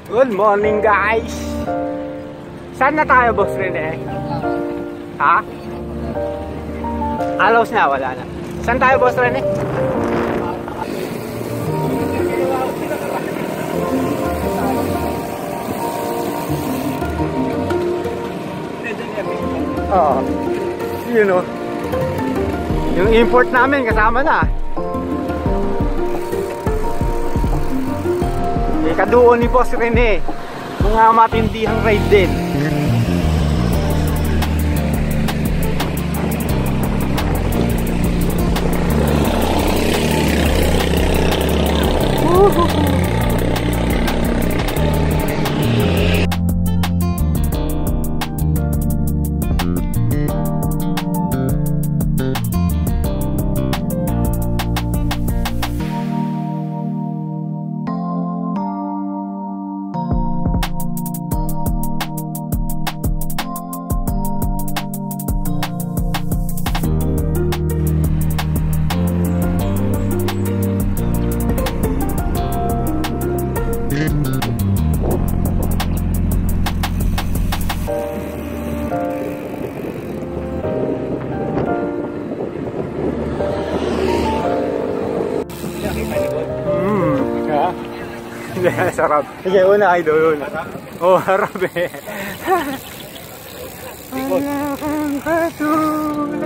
Good morning, guys. Saan na tayo, Boss Rene? Ha? Alaws na, wala na. Saan tayo, Boss Rene? Oo. Yun o. Yung import namin kasama na. Kaduo ni Boss Rene, mga matindihang ride din. Sarap. Sige, una idol, una. Oh, harap eh. Wala kang katulad.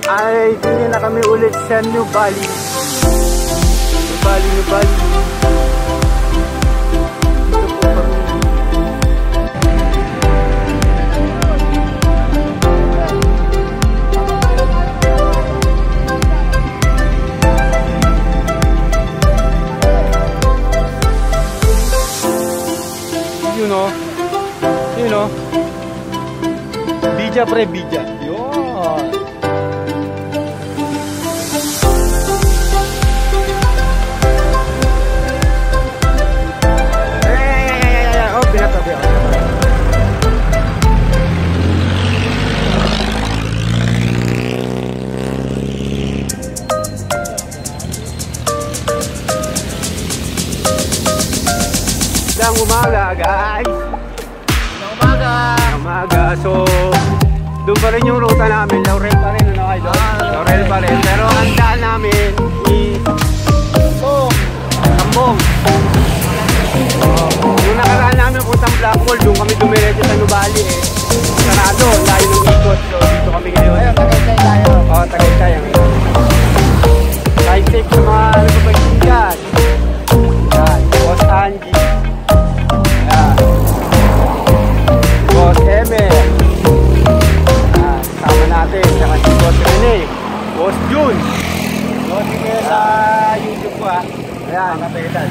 Ay, dito na kami ulit sa New Bali. New Bali, New Bali. You know, bija pre bija. Yun. Oh, pinatabi ako. Isang umaga, guys. Umaga. So, doon pa rin yung ruta namin. Laurel pa rin, ano kayo? Laurel pa rin. Pero ang daan namin is Kambong. Yung nakaraan namin puntang Blackpool, doon kami dumiretso sa Nubali eh. Sarado, layo ng ikot. So, dito kami ngayon. Ayun, Tagaytay tayo. Oo, Tagaytay. Ride safe sa mga nagpapagsigan. Yan, Boss Angie. Yan. Boss Emel. Kasama natin. Saka si Boss Rene. Boss Jun. Boss Rene sa YouTube ko ah. Ayan. Kapetan.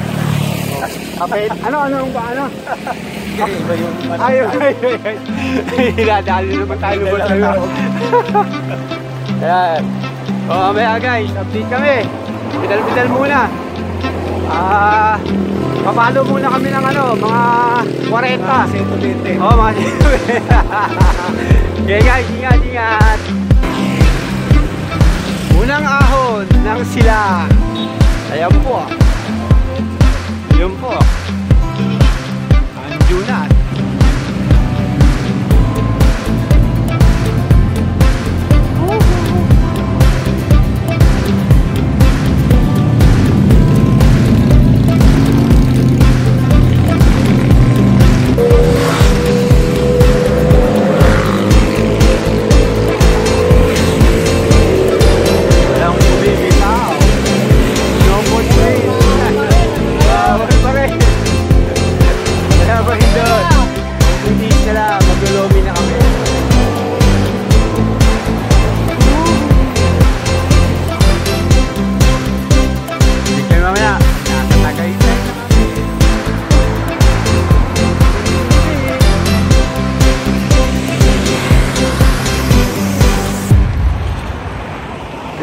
Kapet. Ano? Ayun. Hinadali naman tayo. Ayan. O mamaya guys, update kami. Bidal-bidal muna. Papalo muna kami ng mga 40. Oo, mga 120. Okay guys, ingat. Unang ahon ng sila. Ayan po. Yun po. Anjunas.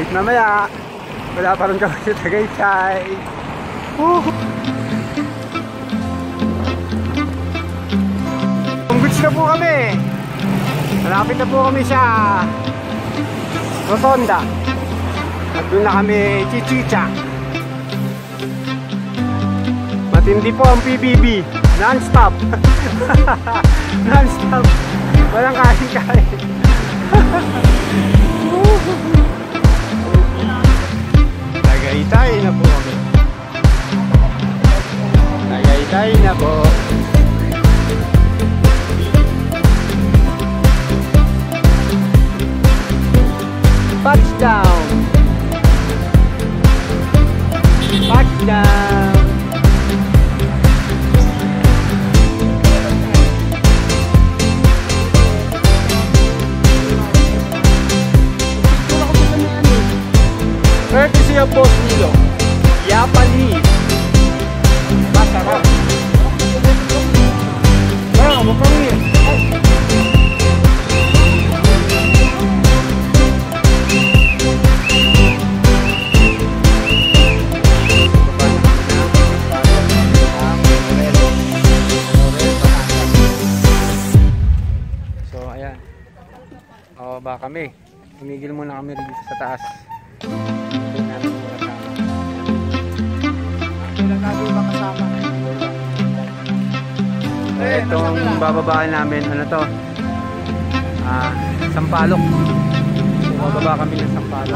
Mamaya, wala pa rin kami sa Tagaytay. Alis na po kami. Malapit na po kami sa Rotonda. At doon na kami chichicha. Matindi po ang PBB. Non-stop. Non-stop. Walang kain-kain. Tagaytay na po kami. Tagaytay na po. Touchdown! Touchdown! Courtesy of Boss Nilo. Yapali. Masarap. Wow, mapangit. Ba kami. Tumigil muna kami dito sa taas. Itong bababaan namin, ano to? Sampalok. Bababa kami ng Sampalok.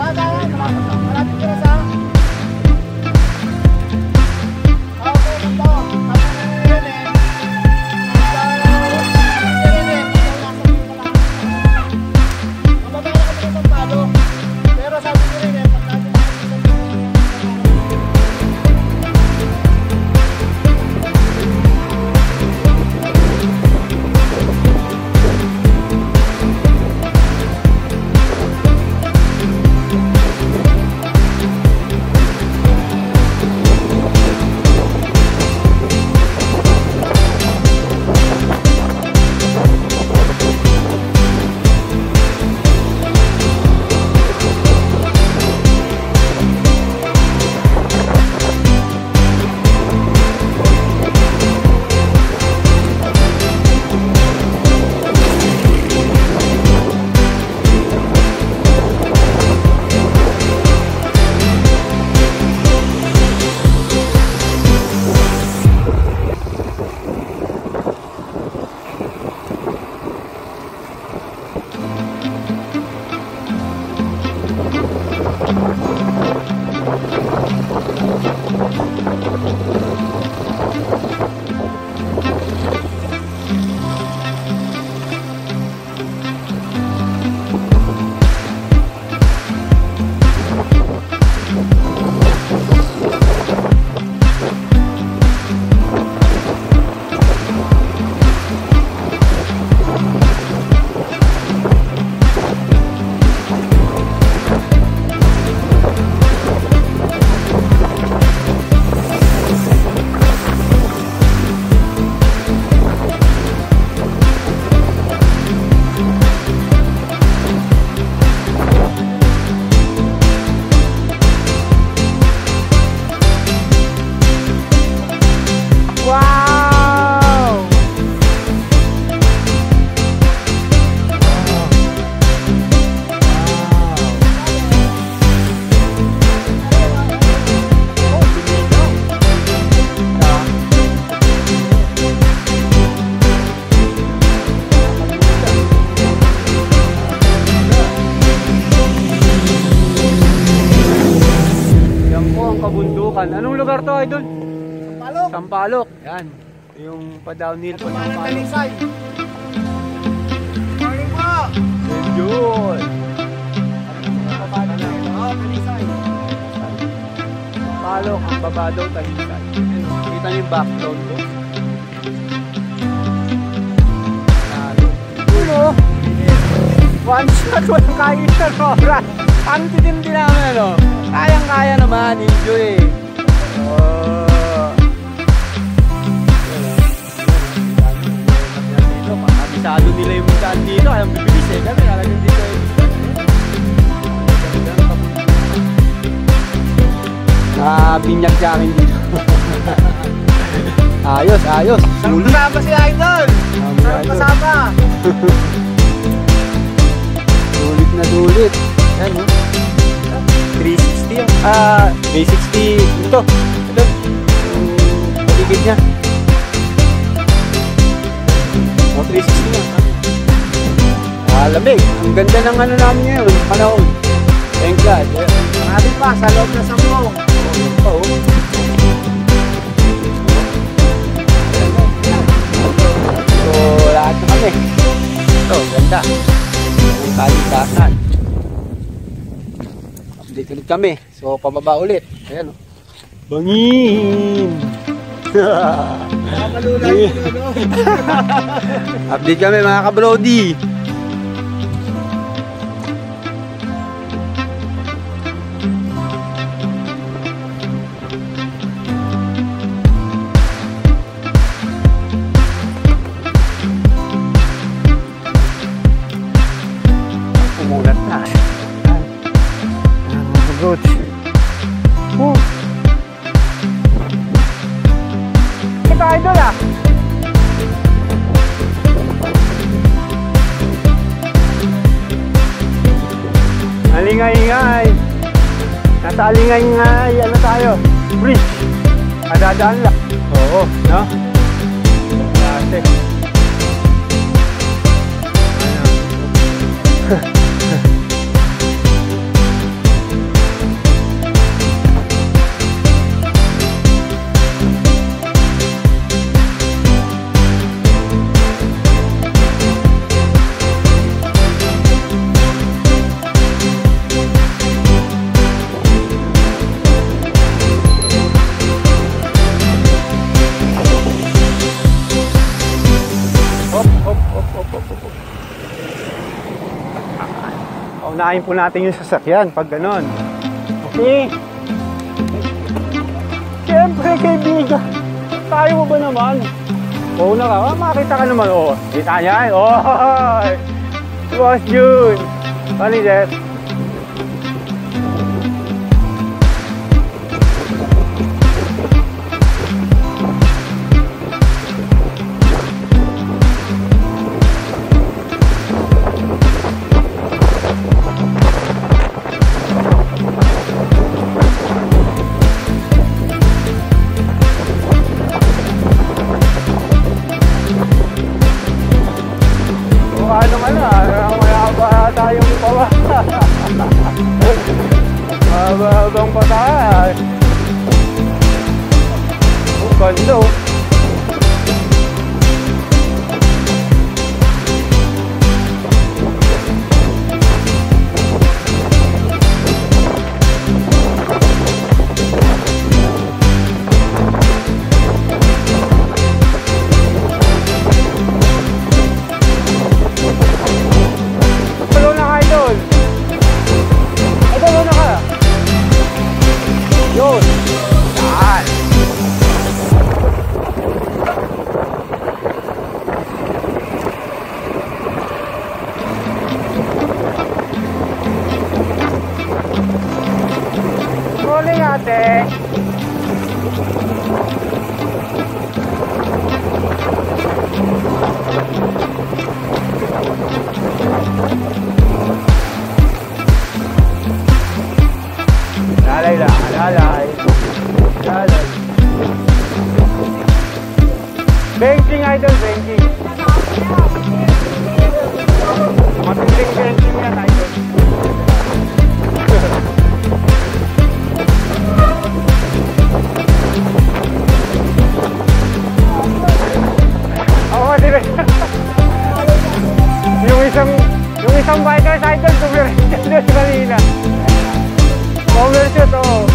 Anong lugar to, idol? Sampalok. Sampalok. Yan. Yung pa-downhill pa Sampalok. Talisay. Morning po. Enjoy. Talisay. Sampalok, ang babadaw, Talisay. Kita niyo yung background ko. Uno. One shot, walang kaitan oras. Ang titindi namin, ano? Kayang-kaya naman, enjoy. Kabisado nila yung daan dito, ayaw bibilis eh kami, talagang dito eh. Binyag sa akin dito. Ayos, ayos. Sarap kasama si Idol. Sarap kasama. Sulit na sulit. Yan, no? 360 yun. May 60. Ito. Ito. Paligid niya. 360 niya. Lamig. Ang ganda ng ano namin ngayon. Panahon. Thank God. Marami pa sa loob na Sambong. So, lahat na kami. Ito, ganda. Ang kalikasan. Update ulit kami. So, pababa ulit. Ayan, o. Bangin! Malulay yun, ano? Update kami, mga ka-brody. Umulat na. Good. Kita idol ah. Alingay-ingay. Nasa alingay-ingay. Ano tayo? Bridge. Adadaan lang. Oo, no? Kasi. Unahin po natin yung sasakyan pag ganon. Okay. Siyempre kaibigan. Tayo mo ba naman? Oo na ka. Makita ka naman. Oh, kita niya. Oh, Boss June. Funny that. Tayong pawa. Mababang pataas. Ang ganda oh. Yun! Yan! Rolling ate! Lalay lang, lalay. Lalay. Banking idol, banking. Matinding banking yan idol. Ako matinding. Yung isang bikers idol, tumirin doon kanina. Overshoot, oo.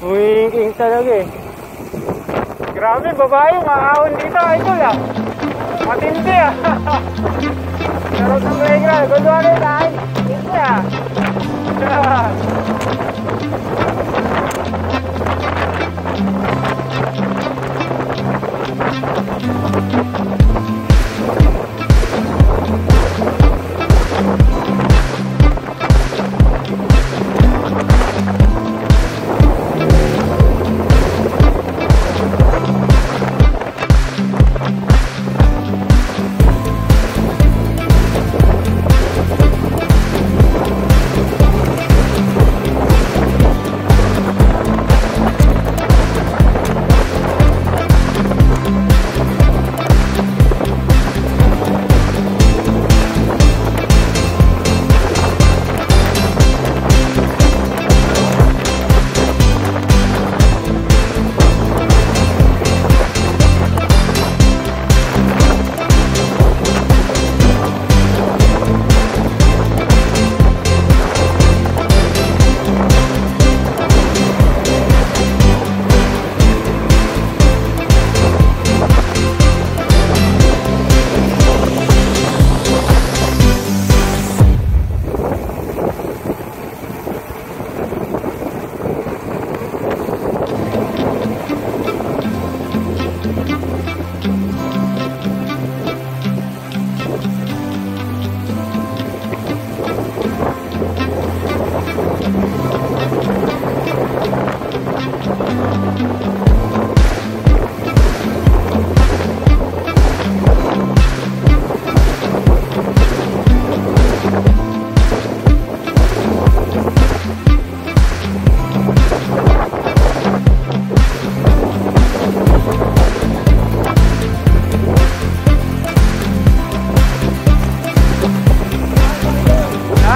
Winking talaga eh. Grabe Grabe, babae, maahon dito, idol ah. Matindi ah. Pero sa playground, gano'n rin ah. Matindi ah.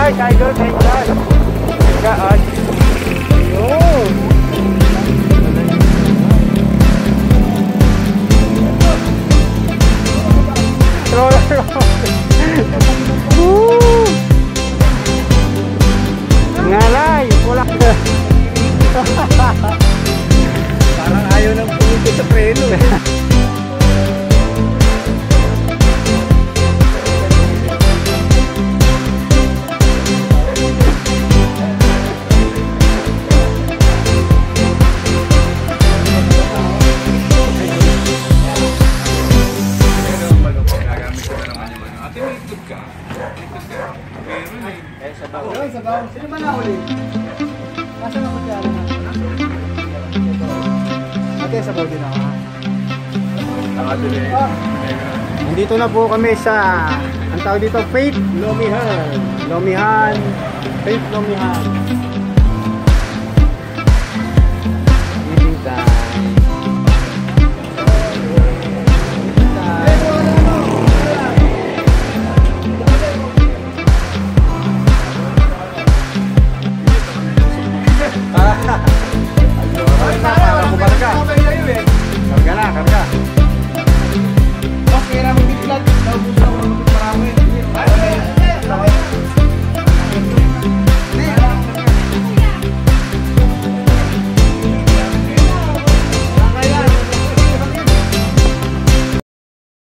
Nice, idol, thank God. God. Yun. Roller. Woo! Ngalay, wala. Parang ayaw nang pumito sa preno eh. Sabaw. Sino ba nahuli? Nasaan ako dyan? Ate, sabaw din ako. Nandito na po kami sa, ang tawag dito, Faith Lomihan. Faith Lomihan.